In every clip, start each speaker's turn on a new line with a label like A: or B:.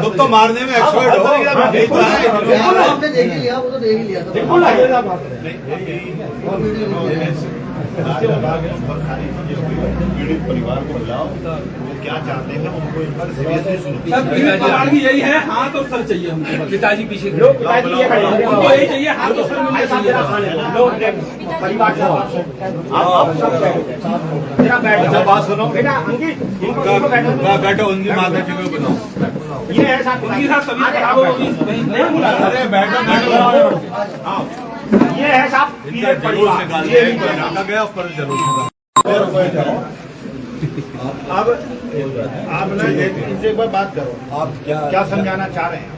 A: तुम तो मारने में एक्सपर्ट हो।
B: आपने देख ही लिया, वो तो देख ही लिया था।
A: पीड़ित परिवार को बुलाओ, वो क्या चाहते हैं उनको एक बार सीरियसली सुनो।
C: यही है, हाथ और सर चाहिए हमको। पिताजी पीछे यही चाहिए, हाथ और सर मिलना चाहिए।
A: बात सुनो, बैठो, उनकी माता जी को बनाओ।
C: ये है साथ उनकी साथ सभी खराब होगी।
A: अरे बैठो,
C: ये है साहब
A: जरूर से गया पर जरूर अब आप ना इनसे एक बार बात करो, आप क्या समझाना चाह रहे हैं?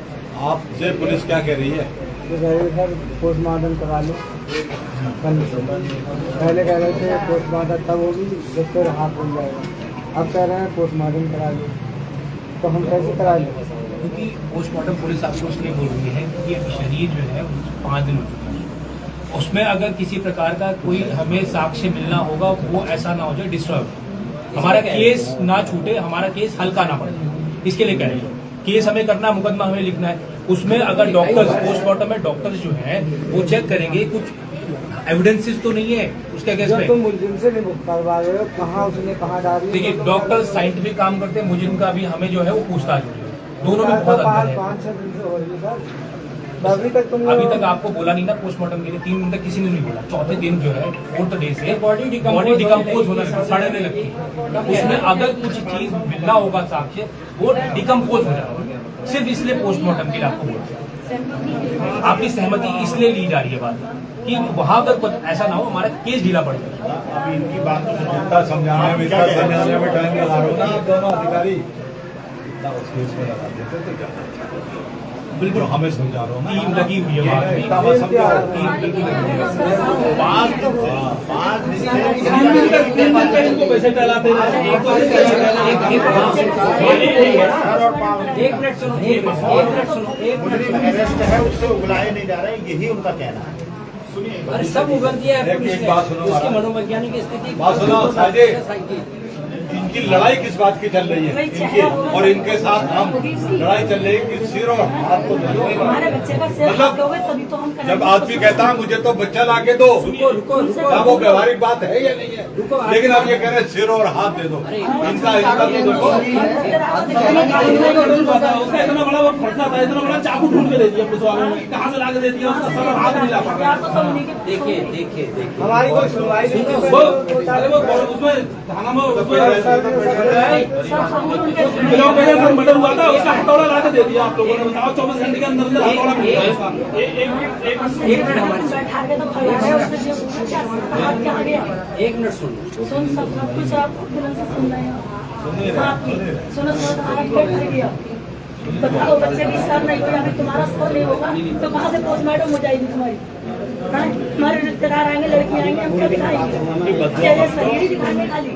A: आपसे पुलिस क्या कह रही है?
B: सर पोस्टमार्टम करा लो। पहले कह रहे थे पोस्टमार्टम तब होगी जब फिर हाथ बन जाएगा, अब कह रहे हैं पोस्टमार्टम करा लो, तो हम कैसे करा लें?
D: क्योंकि पोस्टमार्टम पुलिस आपको इसलिए बोल रही है कि ये शरीर जो है 5 दिन हो चुका है, उसमें अगर किसी प्रकार का कोई हमें साक्ष्य मिलना होगा, वो ऐसा ना हो जाए डिस्ट्रॉय, हमारा केस ना छूटे, हमारा केस हल्का ना पड़े, इसके लिए कह रहे हैं। केस हमें करना, मुकदमा हमें लिखना है, उसमें अगर डॉक्टर्स पोस्टमार्टम में डॉक्टर्स जो हैं वो चेक करेंगे कुछ एविडेंसेस तो नहीं है उसके केस में।
B: तुम मुलजिम से नहीं करवा रहे हो, कहाँ उसने कहाँ डाली?
D: देखिए डॉक्टर साइंटिफिक काम करते हैं, मुजिम का भी हमें जो है वो पूछताछ हो रही है, दोनों में बहुत अंतर है।
B: 5-6 दिन से हो रही है सर, अभी तक
D: आपको बोला नहीं ना पोस्टमार्टम के लिए, 3 दिन तक किसी ने नहीं बोला। चौथे दिन जो है 4th डे से बॉडी डिकम्पोज होना सड़ने लगती है, उसमें अगर कुछ चीज मिलना होगा साक्ष्य, वो डिकम्पोज हो जाएगा। सिर्फ इसलिए पोस्टमार्टम के लिए आपको बोल रहे हैं, आपकी सहमति इसलिए ली जा रही है बात कि वहां अगर ऐसा ना हो हमारा केस ढीला पड़ जाए।
A: अभी इनकी बात तो समझाने में टाइम लगा रहे हो ना आप दोनों अधिकारी, बिल्कुल हमें समझा रहा हूँ,
D: टीम लगी हुई है बात में,
C: पैसे टहलाते
D: एक मिनट सुनो,
A: अरेस्ट है उससे उगलाए नहीं जा रहे, यही उनका कहना है।
D: अरे सब उगल दिया है,
A: एक बात सुनो,
D: उसकी मनोवैज्ञानिक स्थिति
A: बात सुनो साजिद, इनकी लड़ाई किस बात की चल रही है इनकी, और इनके साथ हम लड़ाई चल रही है कि सिर और हाथ को मतलब जब आदमी कहता है मुझे तो बच्चा ला के दो, क्या वो व्यवहारिक बात है या नहीं है? लेकिन अब ये कह रहे हैं सिर और हाथ दे दो, इनका तो देखो।
C: इतना बड़ा वो फंसा था, इतना बड़ा चाकू ढूंढ के दे दिया पुलिस वालों ने, कहाँ से ला के दे दिया, उसका सर हाथ नहीं ला पा रहा।
D: देखिए
B: हमारी कोई सुनवाई नहीं,
C: उसमें थाना में मर्डर हुआ था, उसका हथौड़ा ला के दे दिया आप लोगों ने। बताओ 24 घंटे के अंदर हथौड़ा मिल गया।
D: एक मिनट सुनो,
E: सुन सब कुछ आपको दिल से सुन रहे हैं। सुनो बताओ बच्चे की सर नहीं हुई, अभी तुम्हारा सर नहीं होगा तो कहाँ से पोस्टमार्टम हो जाएगी तुम्हारी? हमारे रिश्तेदार आएंगे, लड़की आएंगे, हम क्या दिखाएंगे? क्या ये शरीर ही दिखाएंगे खाली?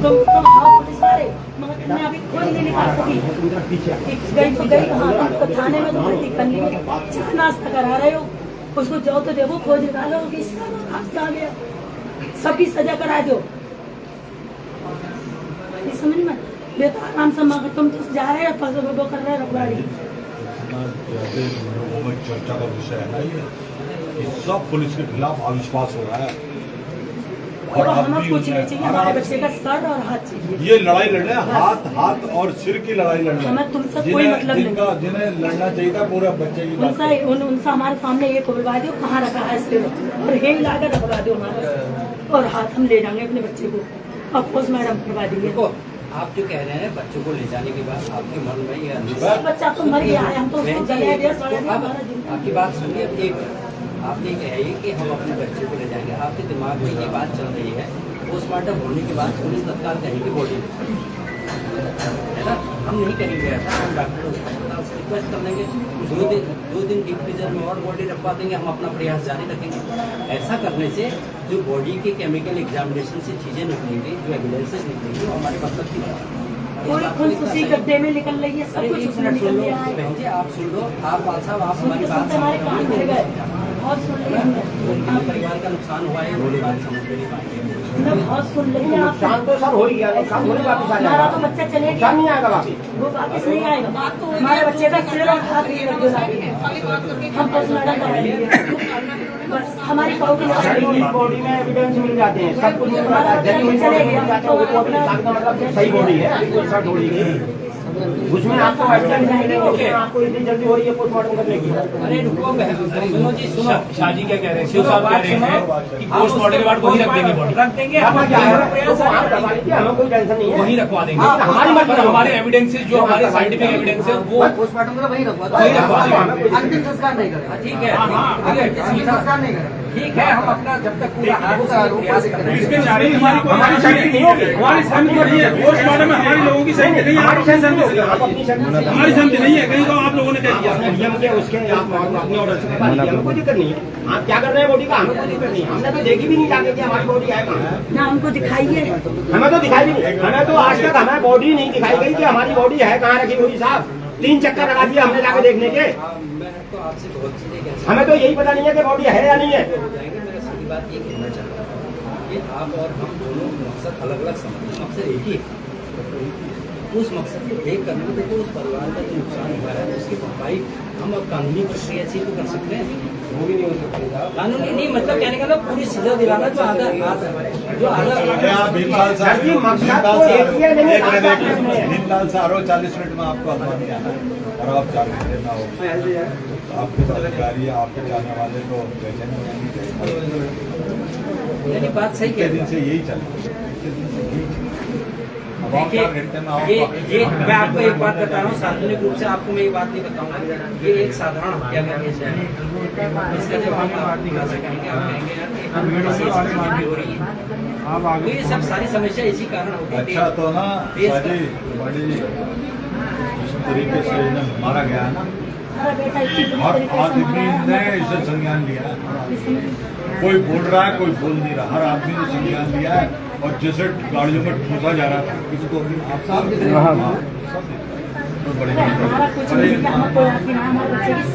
E: तुम पुलिस वाले मगर मैं अभी कोई नहीं निकाल सकी, गई तो गई कहाँ? तो थाने में तो भर्ती करनी है, नाश्ता करा रहे हो उसको, जाओ तो देखो खोज निकालो कि कहाँ गया, सबकी सजा करा दो। समझ में बेताराम से मगर तुम तो जा रहे हो, वो कर रहे हो रखवाड़ी।
A: चर्चा का विषय है ना ये, सब पुलिस के खिलाफ अविश्वास हो रहा है, और
E: हमें कुछ नहीं चाहिए, हमारे बच्चे का सर और हाथ चाहिए।
A: ये लड़ाई लड़ रहे हैं, हाथ और सिर की लड़ाई लड़ रहे हैं।
E: हमें तुमसे कोई मतलब नहीं,
A: जिन्हें लड़ना चाहिए था पूरे बच्चे की बात।
E: उनसे हमारे सामने ये खुलवा दो कहाँ रखा है सिर, और यही लाकर रखवा दो हमारा, और हाथ हम ले जाएंगे अपने बच्चे को, अब पोस्टमार्टम करवा देंगे।
D: आप जो कह रहे हैं बच्चों को ले जाने के बाद आपके मन में ये
E: बच्चा तो मर गया है, हम तो
D: आपकी बात सुनिए, एक आपने कही कि हम अपने बच्चे को ले जाएंगे, आपके दिमाग में ये बात चल रही है पोस्टमार्टम होने के बाद पुलिस तत्काल कहेगी बॉडी है ना, हम नहीं करेंगे ऐसा, हम डॉक्टर रिक्वेस्ट कर लेंगे 2 दिन डीप फ्रीजर में और बॉडी रखवा देंगे, हम अपना प्रयास जारी रखेंगे। ऐसा करने से जो बॉडी के केमिकल एग्जामिनेशन से चीजें निकलेंगी, जो एविडेंसेस निकलेंगी, वो हमारे मतलब की
E: उसी गड्ढे में निकल रही है, सब कुछ उसमें निकल रहा है।
D: बहन जी आप सुन लो, आप साहब आप हमारी बात
E: हमारे कान खुल गए और सुन लिया हमने।
D: परिवार का नुकसान हुआ है, वो बात समझ नहीं पाएंगे।
E: मैं बहुत सुन रही हूँ आप।
F: नुकसान तो सर हो ही गया, नुकसान होने वापस आ
E: हमारा तो
F: जाएगा,
E: बच्चा चले
F: नुकसान
E: गया,
F: नहीं आएगा वापिस।
E: वो वापस नहीं आएगा। हमारे बच्चे का सिर और हाथ नहीं लग गया, हम पोस्टमार्टम कराएंगे बस। हमारी पाव की
F: बॉडी में एविडेंस मिल जाते हैं, सब कुछ मिल जाता है, जेन्युइन बॉडी मिल जाता है, वो रिपोर्ट निकाल का मतलब सही बॉडी है, कोई शर्ट हो रही है उसमें आपको एक्सीडेंट नहीं है, उसमें आपको इतनी जल्दी हो रही है पोस्टमार्टम करने की।
D: अरे रुको सुनो जी, सुनो।
C: शादी क्या कह रहे हैं, शिव साहब कह रहे हैं कि पोस्टमार्टम के बाद वही रख देंगे बॉडी,
D: रख देंगे।
F: हमें क्या है, आप करवा लीजिए, हमें कोई टेंशन नहीं है,
C: वही रखवा देंगे।
F: हमारी मत
C: पर हमारे एविडेंसेस जो हमारे साइंटिफिक एविडेंस है वो
B: पोस्टमार्टम का वही रखवा दो,
C: वही रखवा देंगे।
B: अंतिम संस्कार नहीं करें,
D: ठीक है,
B: अंतिम संस्कार नहीं करें।
D: ठीक है, हम अपना जब तक पूरा प्रयास करेंगे।
C: इसमें चाहे हमारी सहमति नहीं होगी, हमारी सहमति नहीं है, पोस्टमार्टम में हमारी लोगों की सहमति नहीं है,
F: हमारी सहमति नहीं है,
C: हमारी सहमति नहीं है, कहीं तो आप लोगों ने कह दिया।
F: नियम के उसके अपने ऑर्डर से हमें कोई दिक्कत नहीं है। आप क्या कर रहे हैं बॉडी का, हमें कोई दिक्कत नहीं है, हमने तो देखी भी नहीं जाके कि हमारी बॉडी है कहाँ,
E: ना हमको दिखाइए।
F: हमें तो दिखाई भी नहीं, हमें तो आज तक हमें बॉडी नहीं दिखाई गई कि हमारी बॉडी है कहाँ रखी हुई। साहब 3 चक्कर लगा दिए हमने जाके देखने के,
D: मैं तो आपसे बहुत चीजें कह सकता
F: हमें तो यही पता नहीं है कि बॉडी है या नहीं है।
D: हूँ। मेरा सीधी बात ये कहना चाहता हूँ कि आप और हम दोनों मकसद अलग अलग समझते हैं, मकसद एक ही है। उस मकसद को देख करना, देखो उस परिवार का जो नुकसान हुआ है उसकी भरपाई हम अब कानूनी प्रक्रिया से तो कर सकते हैं, वो भी नहीं हो सकता। कानूनी नहीं मतलब कहने का मतलब पूरी सजा दिलाना जो आधा जो
A: अरे आप भीमलाल
F: सर जी, मकसद
A: भीमलाल
F: तो एक ही है, लेकिन
A: एक मिनट,
F: आप क्या करते हैं?
A: भीमलाल सारो 40 मिनट में आपको अलमानी आना है और आप 4 घंटे ना हो तो आपके पास अधिकारी है, आपके जाने वाले तो बेचैन हो जाएंगे।
D: यानी बात सही
A: कितने
D: कह
A: दिन से यही चल रहा है। अब आप 4 घंटे में आओ,
D: ये मैं आपको एक बात बता रहा हूँ, सार्वजनिक रूप से आपको मैं ये बात नहीं बताऊंगा, ये एक साधारण हत्या का केस है। इसका जब हम आप दिखा सकेंगे, आप कहेंगे यार कि हम ऐसी चीजें हो रही है, तो ये सब सारी समस्या इसी कारण होती है।
A: अच्छा तो ना सारी बड़ी जिस तरीके से इन्हें मारा गया है ना,
E: हमारा बेटा इतनी बुरी
A: हर
E: तरीके से
A: आदमी
E: मारा
A: ने
E: है।
A: इसे संज्ञान लिया है।
E: इसमें
A: कोई बोल रहा है, कोई बोल नहीं रहा, हर आदमी ने संज्ञान लिया है और जैसे गाड़ियों में ठूसा जा रहा था किसको भी आप सब तो बड़े
E: हमारा कुछ नहीं है, हमको आपकी ना हमारे बच्चे की